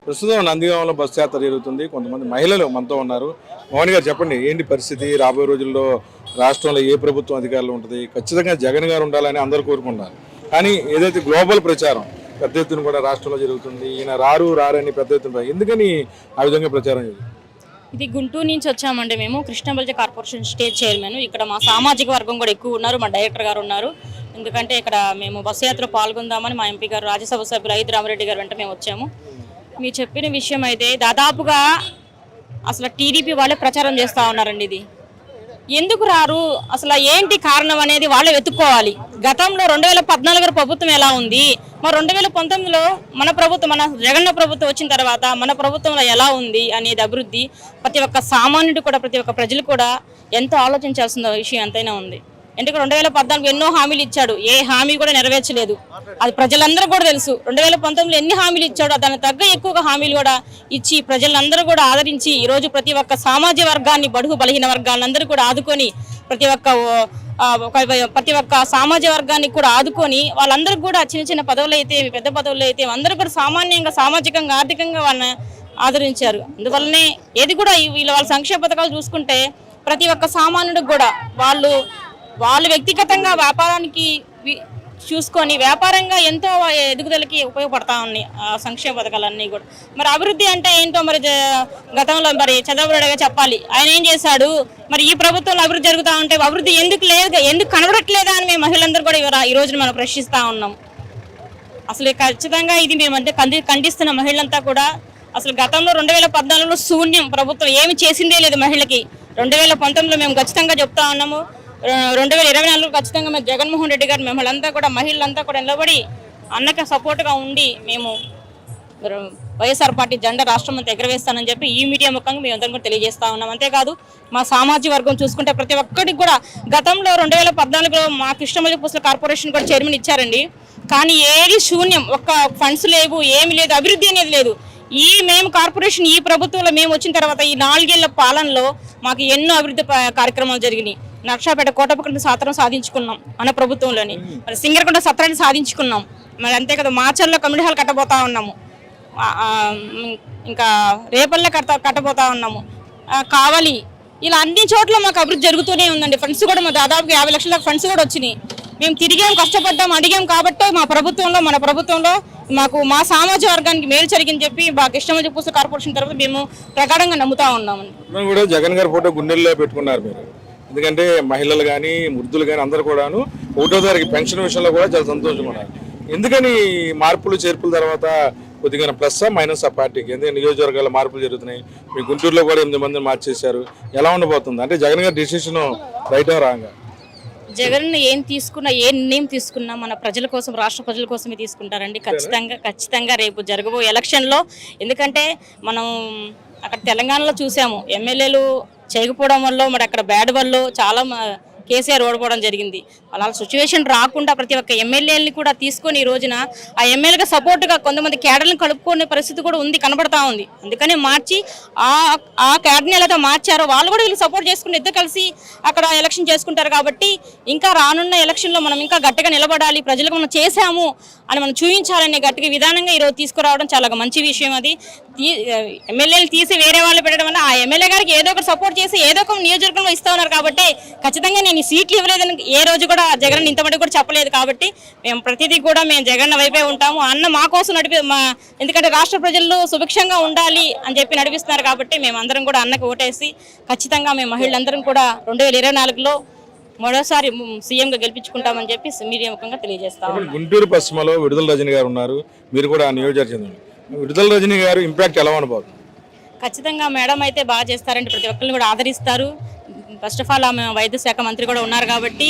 ప్రస్తుతం నందిగామలో బస్సు యాత్ర జరుగుతుంది. కొంతమంది మహిళలు మనతో ఉన్నారు. మోహన్ గారు చెప్పండి, ఏంటి పరిస్థితి? రాబోయే రోజుల్లో రాష్ట్రంలో ఏ ప్రభుత్వం అధికారులు ఉంటుంది? ఖచ్చితంగా జగన్ గారు ఉండాలని అందరూ కోరుకుంటారు. కానీ ఏదైతే గ్లోబల్ ప్రచారం పెద్ద ఎత్తున కూడా రాష్ట్రంలో జరుగుతుంది, ఈయన రారని పెద్ద ఎత్తున ఎందుకని ఆ విధంగా ప్రచారం జరుగుతుంది? ఇది గుంటూరు నుంచి వచ్చామండి. మేము కృష్ణబల్జ కార్పొరేషన్ స్టేట్ చైర్మన్. ఇక్కడ మా సామాజిక వర్గం కూడా ఎక్కువ ఉన్నారు, మా డైరెక్టర్ గారు ఉన్నారు. ఎందుకంటే ఇక్కడ మేము బస్సు యాత్ర పాల్గొందామని మా ఎంపీ గారు, రాజ్యసభ సభ్యులు ఐదు రామరెడ్డి గారు వెంట మేము వచ్చాము. మీరు చెప్పిన విషయం అయితే దాదాపుగా అసలు టీడీపీ వాళ్ళే ప్రచారం చేస్తూ ఉన్నారండి. ఇది ఎందుకు రారు, అసలు ఏంటి కారణం అనేది వాళ్ళే వెతుక్కోవాలి. గతంలో 2014 ప్రభుత్వం ఎలా ఉంది, మరి 2019లో మన ప్రభుత్వం, మన జగన్ ప్రభుత్వం వచ్చిన తర్వాత మన ప్రభుత్వంలో ఎలా ఉంది అనేది అభివృద్ధి ప్రతి ఒక్క సామాన్యుడు కూడా, ప్రతి ఒక్క ప్రజలు కూడా ఎంతో ఆలోచించాల్సిన విషయం ఎంతైనా ఉంది. ఎందుకంటే 2014 ఎన్నో హామీలు ఇచ్చాడు, ఏ హామీ కూడా నెరవేర్చలేదు. అది ప్రజలందరూ కూడా తెలుసు. 2019లో ఎన్ని హామీలు ఇచ్చాడో దానికి తగ్గ ఎక్కువగా హామీలు కూడా ఇచ్చి ప్రజలందరూ కూడా ఆదరించి ఈరోజు ప్రతి ఒక్క సామాజిక వర్గాన్ని, బడుగు బలహీన వర్గాలందరూ కూడా ఆదుకొని ప్రతి ఒక్క సామాజిక వర్గానికి కూడా ఆదుకొని వాళ్ళందరికీ కూడా చిన్న చిన్న పదవులు అయితే, పెద్ద పదవులు అయితే అందరూ కూడా సామాన్యంగా, సామాజికంగా, ఆర్థికంగా వాళ్ళని ఆదరించారు. అందువల్లనే ఏది కూడా వాళ్ళ సంక్షేమ పథకాలు చూసుకుంటే ప్రతి ఒక్క సామాన్యుడికి కూడా వాళ్ళు వ్యక్తిగతంగా వ్యాపారానికి చూసుకొని వ్యాపారంగా ఎంతో ఎదుగుదలకి ఉపయోగపడతా ఉన్నాయి ఆ సంక్షేమ పథకాలన్నీ కూడా. మరి అభివృద్ధి అంటే ఏంటో మరి గతంలో మరి చంద్రబాబు చెప్పాలి, ఆయన ఏం చేశాడు, మరి ఈ ప్రభుత్వంలో అభివృద్ధి జరుగుతూ ఉంటే అభివృద్ధి ఎందుకు కనబడట్లేదా అని మేము మహిళలందరూ కూడా ఈ రోజున మనం ప్రశ్నిస్తూ ఉన్నాం. అసలు ఖచ్చితంగా ఇది మేమంటే ఖండిస్తున్న మహిళలంతా కూడా. అసలు గతంలో 2014లో శూన్యం, ప్రభుత్వం ఏమి చేసిందే లేదు మహిళకి. 2019లో మేము ఖచ్చితంగా చెప్తా ఉన్నాము. 2024 ఖచ్చితంగా మేము జగన్మోహన్ రెడ్డి గారు మహిళలంతా కూడా నిలబడి అన్నకి సపోర్ట్గా ఉండి మేము వైఎస్ఆర్ పార్టీ జెండా రాష్ట్రం అంతా ఎగరవేస్తానని చెప్పి ఈ మీడియా ముఖంగా మేము అందరం కూడా తెలియజేస్తా ఉన్నాం. అంతేకాదు మా సామాజిక వర్గం చూసుకుంటే ప్రతి ఒక్కరికి కూడా గతంలో 2014లో మా కృష్ణబల్జ పుస్తక కార్పొరేషన్ కూడా చైర్మన్ ఇచ్చారండి. కానీ ఏది శూన్యం, ఒక్క ఫండ్స్ లేవు, ఏమి లేదు, అభివృద్ధి అనేది లేదు. మేము కార్పొరేషన్ ఈ ప్రభుత్వంలో మేము వచ్చిన తర్వాత ఈ 4 ఏళ్ల పాలనలో మాకు ఎన్నో అభివృద్ధి కార్యక్రమాలు జరిగినాయి. నర్సాపేట కోటపక్కన సాత్రం సాధించుకున్నాం మన ప్రభుత్వంలోని, మరి సింగరకొండ సత్రాన్ని సాధించుకున్నాం. మరి అంతేకాదు మాచర్లో కమ్యూనిటీ హాల్ కట్టబోతా ఉన్నాము, ఇంకా రేపల్లె కట్టబోతా ఉన్నాము, కావాలి. ఇలా అన్ని చోట్ల మాకు అభివృద్ధి జరుగుతూనే ఉందండి. ఫండ్స్ కూడా మా దాదాపు 50 లక్షల ఫండ్స్ కూడా వచ్చినాయి. మేము తిరిగాం, కష్టపడ్డాం, అడిగాం కాబట్టి మన ప్రభుత్వంలో మాకు మా సామాజిక వర్గానికి మేలు జరిగిందని చెప్పి మా కృష్ణబల్జ పుస్తక కార్పొరేషన్ తరఫున మేము ప్రగాఢంగా నమ్ముతా ఉన్నామండి. కూడా జగన్ గారి ఫోటో గుండెల్లో పెట్టుకున్నారు మీరు. ఎందుకంటే మహిళలు కానీ, వృద్ధులు కానీ అందరూ కూడాను 1వ తారీఖు పెన్షన్ విషయంలో కూడా చాలా సంతోషంగా ఉన్నారు. ఎందుకని మార్పులు చేర్పుల తర్వాత కొద్దిగా ప్లస్ మైనస్ ఆ పార్టీకి? ఎందుకంటే నియోజకవర్గాల్లో మార్పులు జరుగుతున్నాయి. మీ గుంటూరులో కూడా 8 మందిని మార్చేశారు. ఎలా ఉండబోతుంది? అంటే జగన్ గారి డిసిషన్ రైటా రాంగా? జగన్ ఏం తీసుకున్నా, ఏ నిర్ణయం తీసుకున్నా మన ప్రజల కోసం, రాష్ట్ర ప్రజల కోసమే తీసుకుంటారండి. ఖచ్చితంగా రేపు జరగబోయే ఎలక్షన్లో. ఎందుకంటే మనం అక్కడ తెలంగాణలో చూసాము, ఎమ్మెల్యేలు చేయకపోవడం వల్ల, మరి అక్కడ బ్యాడ్ వల్ల చాలా కేసీఆర్ ఓడిపోవడం జరిగింది. అలా సిచ్యువేషన్ రాకుండా ప్రతి ఒక్క ఎమ్మెల్యేలని కూడా తీసుకొని ఈ రోజున ఆ ఎమ్మెల్యేగా సపోర్ట్గా కొంతమంది క్యాడర్లను కలుపుకునే పరిస్థితి కూడా ఉంది, కనబడతా ఉంది. అందుకని మార్చి ఆ క్యాడర్ని ఎలా మార్చారో వాళ్ళు కూడా వీళ్ళు సపోర్ట్ చేసుకుని ఇద్దరు కలిసి అక్కడ ఎలక్షన్ చేసుకుంటారు. కాబట్టి ఇంకా రానున్న ఎలక్షన్లో మనం ఇంకా గట్టిగా నిలబడాలి, ప్రజలకు మనం చేశాము అని మనం చూపించాలనే గట్టిగా విధానంగా ఈరోజు తీసుకురావడం చాలా మంచి విషయం. అది ఎమ్మెల్యేలు తీసి వేరే వాళ్ళు పెట్టడం వల్ల ఆ ఎమ్మెల్యే గారికి ఏదో ఒకటి సపోర్ట్ చేసి ఏదో ఒక నియోజకవర్గంలో ఇస్తా ఉన్నారు. కాబట్టి ఖచ్చితంగా నేను సీట్లు ఇవ్వలేదని ఏ రోజు కూడా జగన్ ఇంతమంది కూడా చెప్పలేదు. కాబట్టి మేము ప్రతిదీ కూడా మేము జగన్ వైపే ఉంటాము. అన్న మా కోసం ఎందుకంటే రాష్ట్ర ప్రజలు సుభిక్షంగా ఉండాలి అని చెప్పి నడిపిస్తున్నారు. కాబట్టి మేము అందరం కూడా అన్నకు ఓటేసి ఖచ్చితంగా మేము మహిళలందరం కూడా 2024లో మరోసారి సీఎంగా గెలిపించుకుంటామని చెప్పి మీడియా ముఖంగా తెలియజేస్తాం. గుంటూరు పశ్చిమలో విడుదల రజని గారు ఉన్నారు, మీరు కూడా నియోజకవర్గం. విడుదల రజని గారు ఇంపాక్ట్ ఎలా ఉండబోతుంది? ఖచ్చితంగా మేడం అయితే బాగా చేస్తారండి, ప్రతి ఒక్కరిని కూడా ఆదరిస్తారు. ఫస్ట్ ఆఫ్ ఆల్ ఆమె వైద్య శాఖ మంత్రి కూడా ఉన్నారు కాబట్టి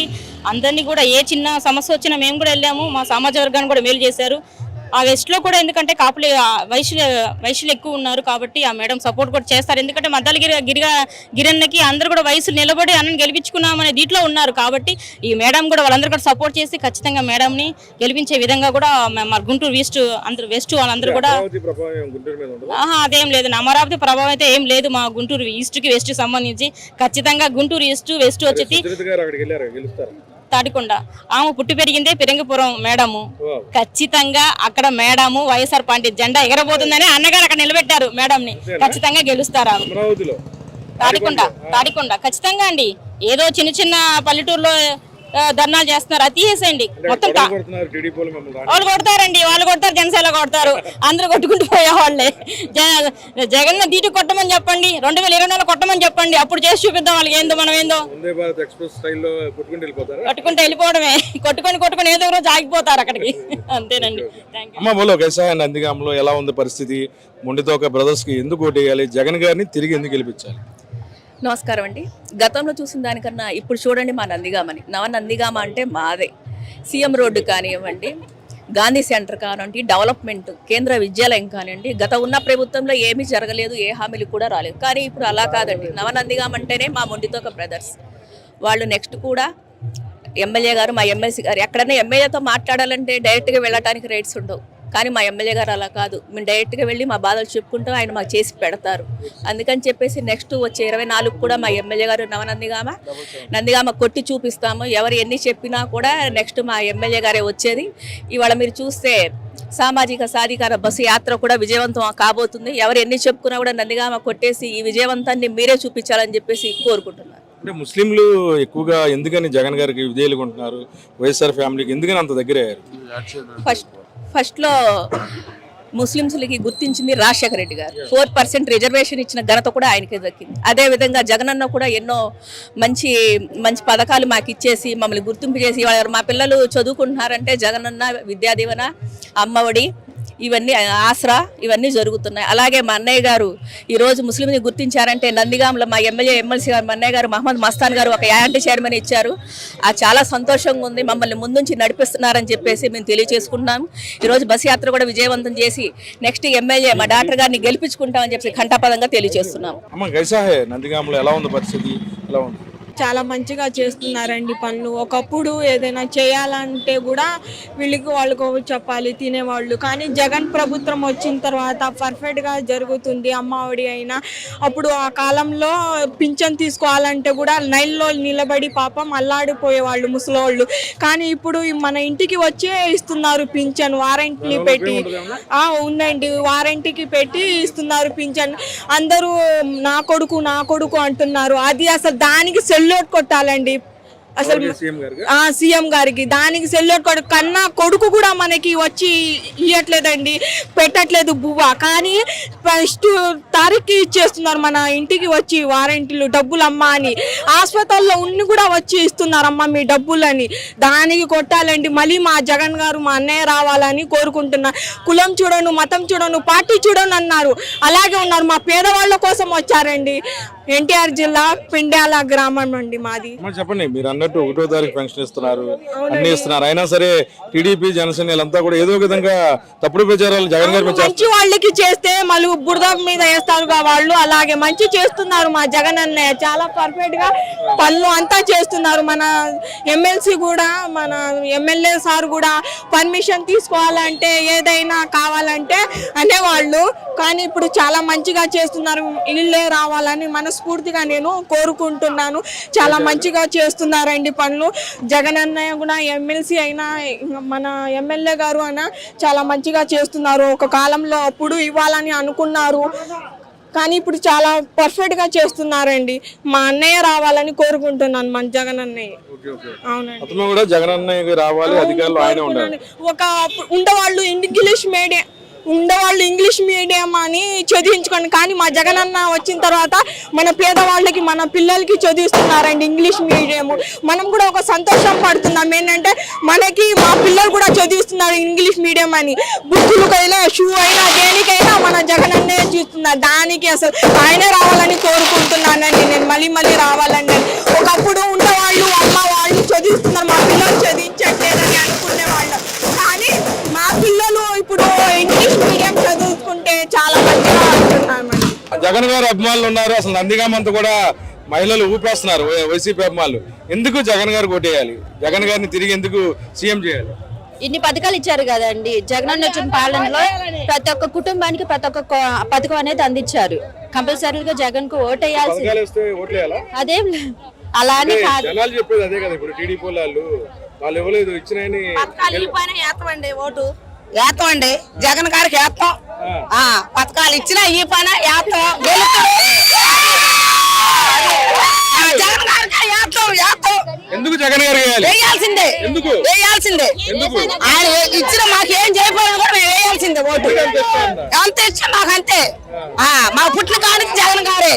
అందరినీ కూడా ఏ చిన్న సమస్య వచ్చినా మేము కూడా వెళ్ళాము, మా సామాజిక వర్గాన్ని కూడా మేలు చేశారు. ఆ వెస్ట్లో కూడా ఎందుకంటే కాపులు వయసులు ఎక్కువ ఉన్నారు కాబట్టి ఆ మేడం సపోర్ట్ కూడా చేస్తారు. ఎందుకంటే మద్దాల గిరన్నకి అందరూ కూడా వయసులు నిలబడి అన్నని గెలిపించుకున్నామనే దీంట్లో ఉన్నారు. కాబట్టి ఈ మేడం కూడా వాళ్ళందరూ కూడా సపోర్ట్ చేసి ఖచ్చితంగా మేడంని గెలిపించే విధంగా కూడా మన గుంటూరు వెస్ట్ వాళ్ళందరూ కూడా అదేం లేదు, అమరావతి ప్రభావం అయితే ఏం లేదు మా గుంటూరు ఈస్ట్కి వెస్ట్కి సంబంధించి. ఖచ్చితంగా గుంటూరు ఈస్ట్ వెస్ట్ వచ్చి తాడికొండ. ఆమె పుట్టి పెరిగిందే పెరంగిపురం మేడము. ఖచ్చితంగా అక్కడ మేడము వైఎస్ఆర్ పార్టీ జెండా ఎగరబోతుందని అన్నగారు అక్కడ నిలబెట్టారు మేడంని. ఖచ్చితంగా గెలుస్తారు ఆమె. తాడికొండ ఖచ్చితంగా అండి. ఏదో చిన్న చిన్న పల్లెటూరులో ధర్నాలు చేస్తున్నారు, అది తీసేసేయండి మొత్తం. వాళ్ళు కొడతారండి, వాళ్ళు కొడతారు, జనసేన కొడతారు, అందరూ కొట్టుకుంటూ పోయేవాళ్ళే. జగన్ దీటి కొట్టమని చెప్పండి, 2024 కొట్టమని చెప్పండి, అప్పుడు చేసి చూపిద్దాం వాళ్ళకి ఏందో మనం ఏందో. కొట్టుకుంటూ వెళ్ళిపోవడమే, కొట్టుకొని ఏదో రోజు ఆగిపోతారు అక్కడికి, అంతేనండి. అమ్మ బోలో కైసా నందిగాంలో ఎలా ఉంది పరిస్థితి? మొండితోక బ్రదర్స్ కి ఎందుకు ఓటు వేయాలి? జగన్ గారిని తిరిగి ఎందుకు గెలిపించాలి? నమస్కారం అండి. గతంలో చూసిన దానికన్నా ఇప్పుడు చూడండి మా నందిగామని. నందిగామ అంటే మాదే. సీఎం రోడ్డు కానివ్వండి, గాంధీ సెంటర్ కానివ్వండి, డెవలప్మెంట్, కేంద్ర విద్యాలయం కానివ్వండి, గత ఉన్న ప్రభుత్వంలో ఏమీ జరగలేదు, ఏ హామీలు కూడా రాలేదు. కానీ ఇప్పుడు అలా కాదండి. నందిగామ అంటేనే మా మొండితోక బ్రదర్స్. వాళ్ళు నెక్స్ట్ కూడా ఎమ్మెల్యే గారు, మా ఎమ్మెల్సీ గారు, ఎక్కడైనా ఎమ్మెల్యేతో మాట్లాడాలంటే డైరెక్ట్గా వెళ్ళటానికి రైట్స్ ఉండవు. కానీ మా ఎమ్మెల్యే గారు అలా కాదు. మేము డైరెక్ట్గా వెళ్ళి మా బాధలు చెప్పుకుంటూ ఆయన మాకు చేసి పెడతారు. అందుకని చెప్పేసి నెక్స్ట్ వచ్చే 24 కూడా మా ఎమ్మెల్యే గారు నందిగామ కొట్టి చూపిస్తాము. ఎవరు ఎన్ని చెప్పినా కూడా నెక్స్ట్ మా ఎమ్మెల్యే గారే వచ్చేది. ఇవాళ మీరు చూస్తే సామాజిక సాధికార బస్సు యాత్ర కూడా విజయవంతం కాబోతుంది. ఎవరు ఎన్ని చెప్పుకున్నా కూడా నందిగామ కొట్టేసి ఈ విజయవంతాన్ని మీరే చూపించాలని చెప్పేసి కోరుకుంటున్నారు. అంటే ముస్లింలు ఎక్కువగా ఎందుకని జగన్ గారికి విధేయులుగా ఉంటున్నారు? వైఎస్ఆర్ ఫ్యామిలీకి ఎందుకని అంత దగ్గర అయ్యారు? ఫస్ట్లో ముస్లింస్లకి గుర్తించింది రాజశేఖర రెడ్డి గారు. 4% రిజర్వేషన్ ఇచ్చిన ఘనత కూడా ఆయనకే దక్కింది. అదేవిధంగా జగనన్న కూడా ఎన్నో మంచి మంచి పథకాలు మాకు ఇచ్చేసి మమ్మల్ని గుర్తింపు చేసి మా పిల్లలు చదువుకుంటున్నారంటే జగనన్న విద్యా దీవెన, అమ్మఒడి, ఇవన్నీ ఆసరా, ఇవన్నీ జరుగుతున్నాయి. అలాగే మా అన్నయ్య గారు ఈరోజు ముస్లింని గుర్తించారంటే నందిగాంలో మా ఎమ్మెల్సీ గారు, మా అన్నయ్య గారు మహమ్మద్ మస్తాన్ గారు ఒక యాంటీ చైర్మన్ ఇచ్చారు. అది చాలా సంతోషంగా ఉంది. మమ్మల్ని ముందుంచి నడిపిస్తున్నారని చెప్పేసి మేము తెలియజేసుకుంటున్నాము. ఈరోజు బస్ యాత్ర కూడా విజయవంతం చేసి నెక్స్ట్ ఎమ్మెల్యే మా డాక్టర్ గారిని గెలిపించుకుంటామని చెప్పి ఘంటాపదంగా తెలియజేస్తున్నాము. నందిగాంలో ఎలా ఉంది పరిస్థితి? ఎలా ఉంది? చాలా మంచిగా చేస్తున్నారండి పనులు. ఒకప్పుడు ఏదైనా చేయాలంటే కూడా వాళ్ళకు చెప్పాలి తినేవాళ్ళు. కానీ జగన్ ప్రభుత్వం వచ్చిన తర్వాత పర్ఫెక్ట్గా జరుగుతుంది. అమ్మఒడి అయినా అప్పుడు ఆ కాలంలో పింఛన్ తీసుకోవాలంటే కూడా లైన్లో నిలబడి పాపం అల్లాడిపోయేవాళ్ళు ముసలోళ్ళు. కానీ ఇప్పుడు మన ఇంటికి వచ్చే ఇస్తున్నారు పింఛన్, వారంటీ పెట్టి. ఉందండి, వారంటీకి పెట్టి ఇస్తున్నారు పింఛన్. అందరూ నా కొడుకు అంటున్నారు. అది అసలు దానికి సెల్యూట్ కొట్టాలండి అసలు సీఎం గారికి. దానికి సెల్యూట్ కన్నా కొడుకు కూడా మనకి వచ్చి ఇవ్వట్లేదండి, పెట్టట్లేదు బువ్వ. కానీ ఫస్ట్ తారీఖుకి ఇచ్చేస్తున్నారు మన ఇంటికి వచ్చి వారంటీలు, డబ్బులు అమ్మ అని. హాస్పిటల్లో ఉన్ని కూడా వచ్చి ఇస్తున్నారమ్మ మీ డబ్బులని. దానికి కొట్టాలండి. మళ్ళీ మా జగన్ గారు, మా అన్నయ్య రావాలని కోరుకుంటున్నా. కులం చూడను, మతం చూడను, పార్టీ చూడను అన్నారు. అలాగే ఉన్నారు. మా పేదవాళ్ళ కోసం వచ్చారండి. ఎన్టీఆర్ జిల్లా పిండ్యాల గ్రామం అండి మాది. చెప్పండి, మీరు అన్నట్టు 1వ తారీఖు పెన్షన్ ఇస్తున్నారు, అన్ని ఇస్తున్నారు. అయినా సరే టీడీపీ, జనసేన వీళ్ళంతా కూడా ఏదో విధంగా తప్పుడు ప్రచారాలు జగన్ గారి మంచి వాళ్ళకి చేస్తే మళ్ళీ బురద మీద వేస్తారు వాళ్ళు. అలాగే మంచి చేస్తున్నారు మా జగన్ అన్నయ్య. చాలా పర్ఫెక్ట్ గా పనులు అంతా చేస్తున్నారు. మన ఎమ్మెల్సీ కూడా, మన ఎమ్మెల్యే సార్ కూడా పర్మిషన్ తీసుకోవాలంటే ఏదైనా కావాలంటే అనేవాళ్ళు. కానీ ఇప్పుడు చాలా మంచిగా చేస్తున్నారు. ఇళ్ళే రావాలని మనస్ఫూర్తిగా నేను కోరుకుంటున్నాను. చాలా మంచిగా చేస్తున్నారండి పనులు. జగన్ అన్నయ్య కూడా, ఎమ్మెల్సీ అయినా, మన ఎమ్మెల్యే గారు అయినా చాలా మంచిగా చేస్తున్నారు. ఒక కాలంలో అప్పుడు ఇవ్వాలని అనుకున్నారు, కానీ ఇప్పుడు చాలా పర్ఫెక్ట్ గా చేస్తున్నారండి. మా అన్నయ్య రావాలని కోరుకుంటున్నాను, మన జగన్ అన్నయ్య. అవునండి, జగన్ అన్నయ్య రావాలి, అధికారులు ఆయన ఉండాలి. ఒక ఉండేవాళ్ళు ఇంగ్లీష్ మీడియం అని చదివించుకోండి. కానీ మా జగన్ అన్న వచ్చిన తర్వాత మన పేదవాళ్ళకి, మన పిల్లలకి చదివిస్తున్నారండి ఇంగ్లీష్ మీడియం. మనం కూడా ఒక సంతోషం పడుతున్నాం. ఏంటంటే మనకి మా పిల్లలు కూడా చదివిస్తున్నారు ఇంగ్లీష్ మీడియం అని. బుక్కులకైనా, షూ అయినా, దేనికైనా మన జగన్ అన్నే చూస్తున్నారు. దానికి అసలు ఆయనే రావాలని కోరుకుంటున్నానండి నేను. మళ్ళీ రావాలండి. ఒకప్పుడు ఉన్నవాళ్ళు, అమ్మ వాళ్ళు చదివిస్తున్నారు, మా పిల్లలు చదివించట్లేదని అనుకునేవాళ్ళు. కానీ మా పిల్లలు ఇప్పుడు ఇంగ్లీష్ మీడియం చదువుకుంటే చాలా మంచిగా ఉంటున్నామండి. జగన్ గారు అభిమానులు ఉన్నారు. అసలు నందిగామంతా కూడా మహిళలు ఊపేస్తున్నారు వైసీపీ అభిమానులు. ఎందుకు జగన్ గారు కొట్టేయాలి? జగన్ గారిని తిరిగి ఎందుకు సీఎం చేయాలి? ఇన్ని పథకాలు ఇచ్చారు కదండి. జగన్ వచ్చిన పాలనలో ప్రతి ఒక్క కుటుంబానికి ప్రతి ఒక్క పథకం అనేది అందించారు. కంపల్సరీగా జగన్ కు ఓటేయాల్సి. అలా అని అంటే కాదు. జనాలు చెప్పేది అదే కదా, ఇప్పుడు టీడీపీ వాళ్ళు ఇవ్వలేదు, ఇచ్చినాయని ఏస్తామండి ఓటు వేస్తామండి, జగన్ గారికి వేస్తాం. పథకాలు ఇచ్చినా ఈ పైన వేస్తాం, గెలుస్తాడు. జగన్ గారికి వేస్తాం. ఎందుకు జగన్ గారు వేయాల్సిందే, ఎందుకు వేయాల్సిందే. ఎందుకు ఆయన ఇచ్చిన మాకేం చేయకపోయినా కూడా మేము వేయాల్సిందే ఓటు. అంత ఇష్టం మాకు అంతే. మా పుట్టిన కానించి జగన్ గారే,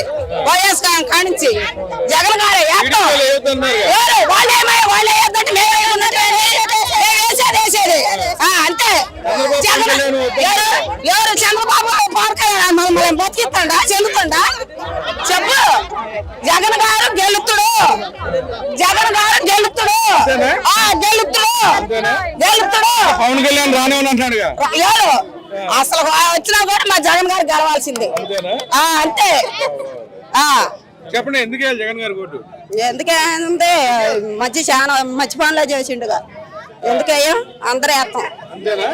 వైఎస్ కానించి జగన్ గారే వేస్తాం. వాళ్ళే వేద్దంటే మేమే ఉన్నట్టు వేసేది అంతే. ఎవరు చంద్రబాబు మనం బతికిస్తాడా, చెందుతుండా చెప్పు. జగన్ గారు గెలుతుడు, జగన్ గారు గెలుతుడు, గెలుతుడు. పవన్ కళ్యాణ్ రానివని అంటున్నాడు ఎవరు అసలు వచ్చినా కూడా మా జగన్ గారు గెలవాల్సిందే అంతే. చెప్పండి, ఎందుకు జగన్ గారు ఓటు? ఎందుకంటే చాలా మంచి పనులు చేసిండుగా, ఎందుకయ్యా అందరూ వేస్తాం.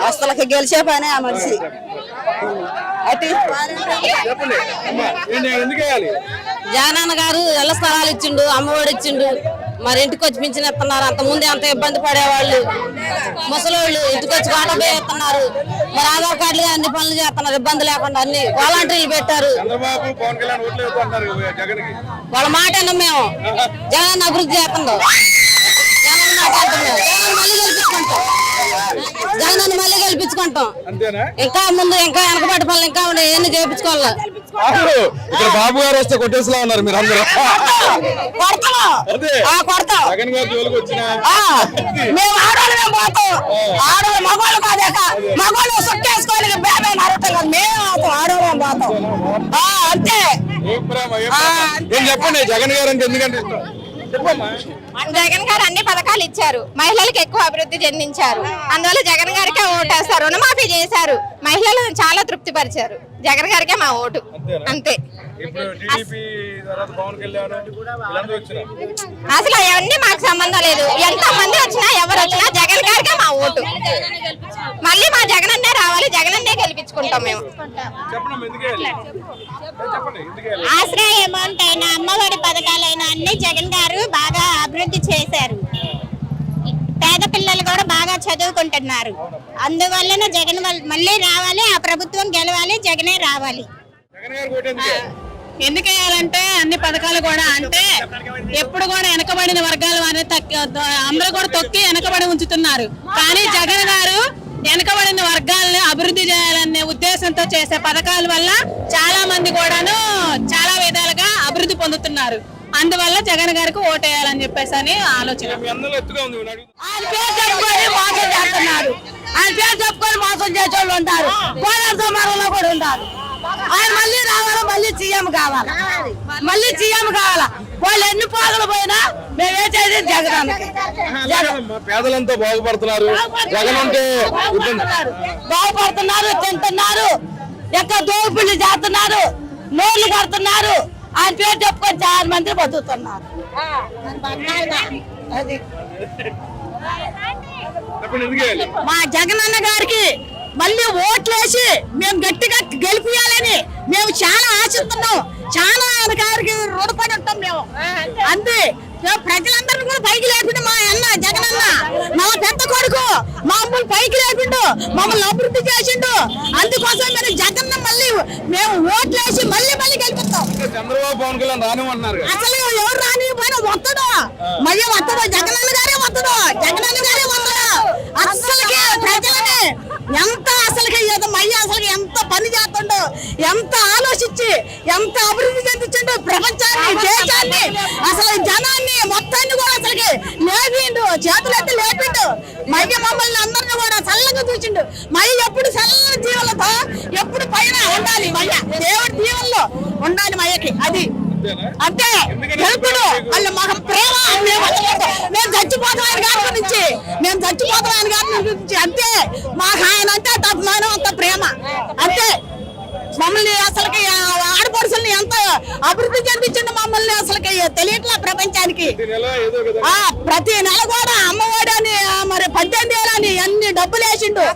అసలు గెలిచే పనే ఆ మనిషి. చెప్పండి ఎందుకు వేయాలి? జగనన్న గారు ఇళ్ల స్థలాలు ఇచ్చిండు, అమ్మఒడి ఇచ్చిండు, మరి ఇంటికి వచ్చి పింఛన్ ఇస్తున్నారు. అంత ముందే అంత ఇబ్బంది పడేవాళ్ళు ముసలోళ్ళు ఇంటికి వచ్చి వాటపై ఇస్తున్నారు. మరి ఆధార్ కార్డులు అన్ని పనులు చేస్తున్నారు ఇబ్బంది లేకుండా, అన్ని వాలంటీర్లు పెట్టారు. చంద్రబాబు పవన్ కళ్యాణ్ ఓట్లు వేస్తున్నారు జగన్ కి. వాళ్ళ మాట విన్నాం మేము. జగన్ అభివృద్ధి చేస్తుండో జగన్ మళ్ళీ గెలిపించుకుంటాం. ఇంకా ముందు ఇంకా వెనకబడి పనులు ఇంకా ఉన్నాయి, ఎన్ని చేయించుకోవాలి. ఇక్కడ బాబు గారు వస్తే కొట్టేసిలా ఉన్నారు మీరు అందరూ. జగన్ గారి జోలికి వచ్చిన మేము ఆడవాళ్ళమే పోతాం, ఆడవాళ్ళు మగవాళ్ళు కాదేక మగవాళ్ళు సుట్టేసుకోవాలి, బేబే నరటం కాదు, మేము ఆడవాళ్ళం పోతాం అంతే. ఏం చెప్పండి, జగన్ గారు అంటే ఎందుకంటే ఇష్టం చెప్పమ్మా. జగన్ గారు అన్ని పథకాలు ఇచ్చారు, మహిళలకు ఎక్కువ అభివృద్ధి చెందించారు, అందువల్ల జగన్ గారికే ఓటేస్తారు. రుణమాఫీ చేశారు, మహిళలను చాలా తృప్తి పరిచారు. జగన్ గారికే మా ఓటు అంతే. అసలు అవన్నీ మాకు సంబంధం లేదు, ఎంత మంది వచ్చినా ఎవరు వచ్చినా జగన్ గారికే మా ఓటు. మళ్ళీ మా జగన్ అన్నే రావాలి, జగన్ అన్నే గెలిపించుకుంటాం మేము. ఆశ్రయ అమౌంట్ అయినా అమ్మఒడి పథకాలైనా అన్ని జగన్ గారు బాగా అభివృద్ధి చేశారు. పేద పిల్లలు కూడా బాగా చదువుకుంటున్నారు. అందువలన జగన్ మళ్ళీ రావాలి, ఆ ప్రభుత్వం గెలవాలి, జగనే రావాలి. ఎందుకు వేయాలంటే అన్ని పథకాలు కూడా అంటే ఎప్పుడు కూడా వెనకబడిన వర్గాల వారిని అందరూ కూడా తొక్కి వెనకబడి ఉంచుతున్నారు. కానీ జగన్ గారు వెనకబడిన వర్గాలను అభివృద్ధి చేయాలనే ఉద్దేశంతో చేసే పథకాల వల్ల చాలా మంది కూడాను చాలా విధాలుగా అభివృద్ధి పొందుతున్నారు. అందువల్ల జగన్ గారికి ఓటేయాలని చెప్పేసి అని ఆలోచన. ఆయన పేరు చెప్పుకొని మోసం చేస్తున్నారు, ఆయన పేరు చెప్పుకొని మోసం చేసే వాళ్ళు ఉంటారు, పోరాట సమారంలో కూడా ఉంటారు. ఆయన మళ్ళీ రావాలా, మళ్ళీ సీఎం కావాలా, మళ్ళీ సీఎం కావాలా. వాళ్ళు ఎన్ని పోగలు పోయినా మేము వేసేది జగన్. పేదలంతా బాగుపడుతున్నారు, జగన్ అంటే బాగుపడుతున్నారు, తింటున్నారు, ఎక్కడ దోపిళ్ళు చేస్తున్నారు, నోళ్లు కడుతున్నారు. ఆయన పేరు చెప్పుకొని చాలా మంది బతుకుతున్నారు. అది మా జగనన్న గారికి మళ్ళీ ఓట్లేసి మేము గట్టిగా గెలిపియాలని మేము చాలా ఆశిస్తున్నాం. చాలా ఆయన గారికి రుణపడి ఉంటాం మేము అంతే. ప్రజలందరినీ కూడా పైకి లేకుండా మా అన్న జగనన్న మా పెద్ద కొడుకు మమ్మల్ని పైకి లేపిండు, మమ్మల్ని అభివృద్ధి చేసిండు. అందుకోసం మేము జగన్న మళ్ళీ మేము ఓట్లేసి మళ్ళీ గెలిపిస్తాం. చంద్రబాబు పవన్ కళ్యాణ్ రానివ్వన్నారు, అసలు ఎవరు రానిపోయినా వస్తాడు, మళ్ళీ వస్తాడు, జగనన్న గారే వస్తాడు, జగనన్న గారే వస్తాడు. అసలుకి ప్రజలని ఎంత అసలుకి అసలు ఎంత పని చేస్తుండో, ఎంత ఆలోచించి ఎంత అభివృద్ధి చెందించిండు ప్రపంచాన్ని, దేశాన్ని, అసలు జనాన్ని మొత్తాన్ని కూడా అసలుకి లేపిండు, చేతులెత్తి లేపిండు. మయ్య మమ్మల్ని అందరినీ కూడా చల్లగా చూసిండు. మయ్య ఎప్పుడు చల్లని జీవులతో ఎప్పుడు పైన ఉండాలి, మయ్య దేవుడి దీవుల్లో ఉండాలి మయ్యకి. అది అంతే గెలుపుడు. వాళ్ళు మాకు ప్రేమ, మేము చచ్చిపోతాం ఆయన గారి గురించి, మేము చచ్చిపోతాం ఆయన గారి గురించి అంతే. మాకు ఆయన అంటే తప్పమానం అంత ప్రేమ అంతే. మమ్మల్ని అసలుకి ఆడపడుచుల్ని ఎంత అభివృద్ధి చెందించండి మమ్మల్ని అసలుకి తెలియట్లా ప్రపంచానికి. ప్రతి నెల కూడా అమ్మఒడి అని మరి 18,000 అని అన్ని డబ్బులు వేసిండు.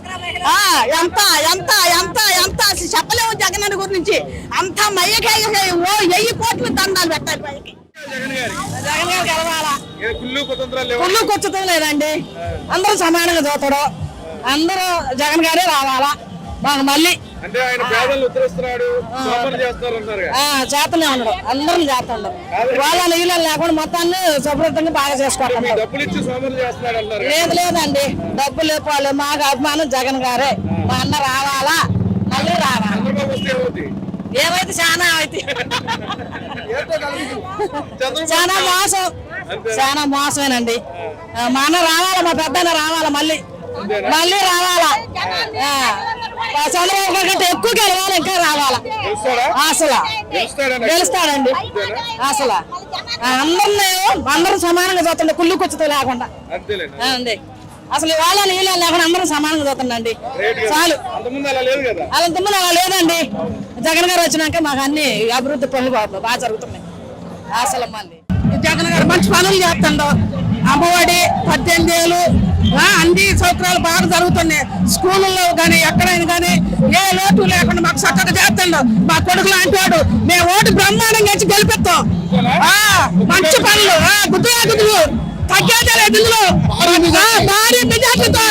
ఎంత ఎంత ఎంత ఎంత అసలు చెప్పలేము జగన్ గురించి. అంత మయ్యకి 1000 కోట్లు దండాలు పెట్టాలి పైకి. జగన్ గారు కుళ్ళు కుతంత్రాలు లేవా? కుళ్ళు కూర్చుతం లేదండి, అందరూ సమానంగా చూస్తాడు. అందరూ జగన్ గారే రావాలా మాకు మళ్ళీ. అంటే ఆయన పేదలను ఉత్తరిస్తున్నాడు, సోమరు చేస్తారు అంటారు కదా. చేతనే ఉండడు, అందరం చేస్తుండరు. వాళ్ళ నీళ్ళు లేకుండా మొత్తాన్ని శుభ్రతంగా బాగా మీ చేసుకుంటాం. డబ్బులు ఇచ్చి సోమరు చేస్తున్నాడు అంటారు కదా. లేదు లేదండి, డబ్బులు లేకపోవాలి. మాకు అభిమానం జగన్ గారే. మా అన్న రావాలా, మళ్ళీ రావాలా. చంద్రబాబు వస్తే ఏమవుతుంది? ఏమైతే చాలా అయితే చంద్రబాబు చాలా మోసం, చాలా మోసమేనండి. మా అన్న రావాలా, మా పెద్ద రావాలా, మళ్ళీ మళ్ళీ రావాలా. చంద్రబాబు కంటే ఎక్కువ గెలవాలి, ఇంకా రావాలా. గెలుస్తాడా? అసలు గెలుస్తాడండి. అసలు అందరూ సమానంగా చూస్తుండే, కుళ్ళు కూర్చుతో లేకుండా. అంతేలేండి. అండి, అసలు వాళ్ళ నీళ్ళు లేకుండా అందరూ సమానంగా చూస్తుండండి. చాలు, అంతకుముందు అలా లేదు కదా. అలాంతమంది అలా లేదండి. జగన్ గారు వచ్చినాక మాకు అన్ని అభివృద్ధి పనులు బాగా జరుగుతున్నాయి. అసలు మళ్ళీ జగన్ గారు మంచి పనులు చేస్తుండో, అమ్మఒడి 18 ఏళ్ళు అన్ని సౌకర్యాలు బాగా జరుగుతున్నాయి. స్కూళ్ళలో కానీ ఎక్కడైనా కానీ ఏ లోటు లేకుండా మాకు చక్కగా చేస్తుండో. మా కొడుకు లాంటి వాడు, మేము ఓటు బ్రహ్మాండంగా ఇచ్చి గెలిపిస్తాం. మంచి పనులు గుర్తులు తగ్గేదే లేదు ఇందులో. భారీ మెజార్టీతో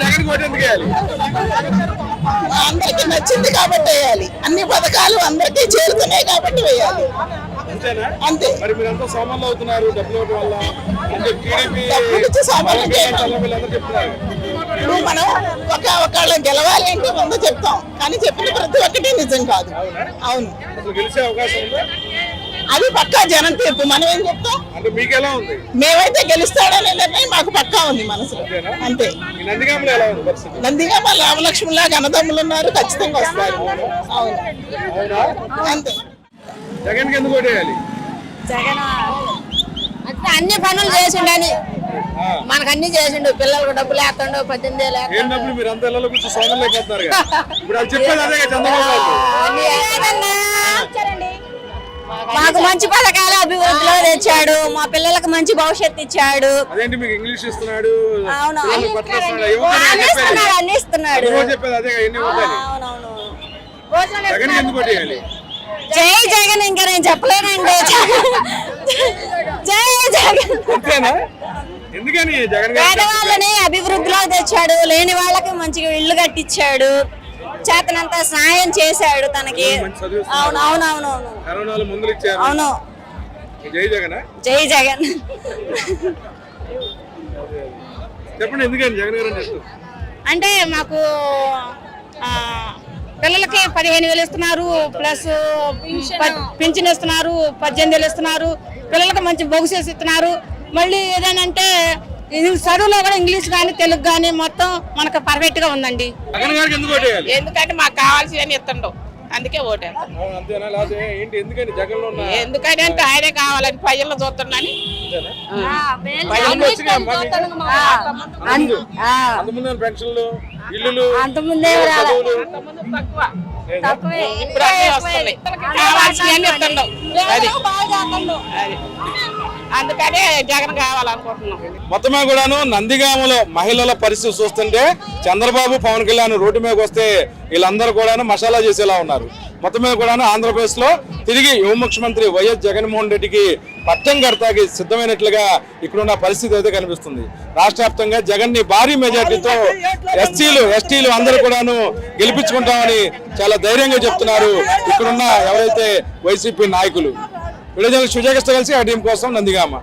జగన్ కోటి ఎందుకు వేయాలి? అందరికి నచ్చింది కాబట్టి వేయాలి. అన్ని పథకాలు అందరికీ చేరుతున్నాయి కాబట్టి వేయాలి. అంతేనా? అంతే. మరి మీరంతా సోమర్లు అవుతున్నారు డబ్బులు ఇవ్వడం వల్ల. అంటే టీడీపీ డబ్బులు ఇచ్చి సోమర్లు వీళ్ళందరూ చెప్తున్నారు. ఇప్పుడు మనం ఒకళ్ళని గెలవాలి అంటే ముందు చెప్తాం, కానీ చెప్పిన ప్రతి ఒక్కటి నిజం కాదు. అవును, అసలు గెలిచే అవకాశం ఉందా? అది పక్కా జనం తీర్పు. మనం ఏం చెప్తాం? అంటే మీకు ఎలా ఉంది? మేమైతే గెలుస్తాడనే నిర్ణయం మాకు పక్కా ఉంది మనసులో. అంతే. ఈ నందిగామలో ఎలా ఉంది పరిస్థితి? నందిగామ రామలక్ష్మణులాగా అన్నదమ్ములు ఉన్నారు, ఖచ్చితంగా వస్తారు. అవును, అంతే. జగన్ కి ఎందుకు ఓటేయాలి? జగన్ అన్ని పనులు చేసిండని మనకు అన్ని చేసిండు. పిల్లలకు డబ్బులు వేస్తుండు, 18 ఏళ్ళు ఏం డబ్బులు? మీరు అంత ఇళ్ళలో కూర్చొని సోమర్లు అయిపోతున్నారు కదా. ఇప్పుడు అది చెప్పేది అదే కదా చంద్రబాబు గారు. మాకు మంచి పథకాలు అభివృద్ధిలో తెచ్చాడు, మా పిల్లలకు మంచి భవిష్యత్తు ఇచ్చాడు. అదేంటి మీకు ఇంగ్లీష్ ఇస్తున్నాడు, అవును. పిల్లలకు బట్టలు ఇస్తున్నాడు, ఏమవుతుంది చెప్పేది? అన్ని ఇస్తున్నాడు. అందరూ చెప్పేది అదే కదా, ఎన్ని అవుతాయి? జగన్ కి ఎందుకు ఓటేయాలి? జై జగన్, ఇంకా నేను చెప్పలేనండి. జై జగన్. అంతేనా? ఎందుకని జగన్ గారు పేదవాళ్ళని అభివృద్ధిలో తెచ్చాడు, లేని వాళ్ళకి మంచిగా ఇల్లు కట్టించాడు, చేతనంతా సాయం చేశాడు తనకి. మంచి చదివిస్తున్నారు. అవును అవునవునవును కరోనాలో మందులు ఇచ్చారు. అవును. జై జగన్. జై జగన్. చెప్పండి ఎందుకని జగన్ గారు అంటే ఇష్టం? అంటే మాకు పిల్లలకి 15,000 ఇస్తున్నారు, ప్లస్ పింఛన్ ఇస్తున్నారు, 18,000 ఇస్తున్నారు. పిల్లలకి మంచి బహుశేష్ ఇస్తున్నారు. మళ్ళీ ఏదైనా చదువులో కూడా ఇంగ్లీష్ కానీ తెలుగు కానీ మొత్తం మనకు పర్ఫెక్ట్ గా ఉందండి. జగన్ గారికి ఎందుకు ఓటేయాలి? ఎందుకంటే మాకు కావాల్సిన ఇస్తుండవు, అందుకే ఓటేస్తాం. అంతేనా? లేకపోతే ఏంటి ఎందుకని జగన్ లో ఉన్న ఎందుకంటే అంటే ఆయనే కావాలని ప్రజల్లో చూస్తున్నాని. అంతకుముందు పెన్షన్లు, ఇల్లులు, అంతకుముందే చదువులు ఇప్పుడు అన్నీ వస్తున్నాయి, కావాల్సినవన్నీ ఇస్తుండవు. అది అందుకనే జగన్ కావాలనుకుంటున్నాం. మొత్తమే కూడాను నందిగామలో మహిళల పరిస్థితి చూస్తుంటే చంద్రబాబు, పవన్ కళ్యాణ్ రోడ్డు మీదకి వస్తే వీళ్ళందరూ కూడాను మసాలా చేసేలా ఉన్నారు. మొత్తం మీద కూడాను ఆంధ్రప్రదేశ్ లో తిరిగి యువ ముఖ్యమంత్రి వైఎస్ జగన్మోహన్ రెడ్డికి పట్టం కడతాకి సిద్ధమైనట్లుగా ఇక్కడున్న పరిస్థితి అయితే కనిపిస్తుంది. రాష్ట్ర వ్యాప్తంగా జగన్ ని భారీ మెజార్టీతో ఎస్టీలు అందరూ కూడాను గెలిపించుకుంటామని చాలా ధైర్యంగా చెప్తున్నారు ఇక్కడున్న ఎవరైతే వైసీపీ నాయకులు. విడుదల సుజాకృష్ణ కలిసి ఆ టీం కోసం నందిగామ.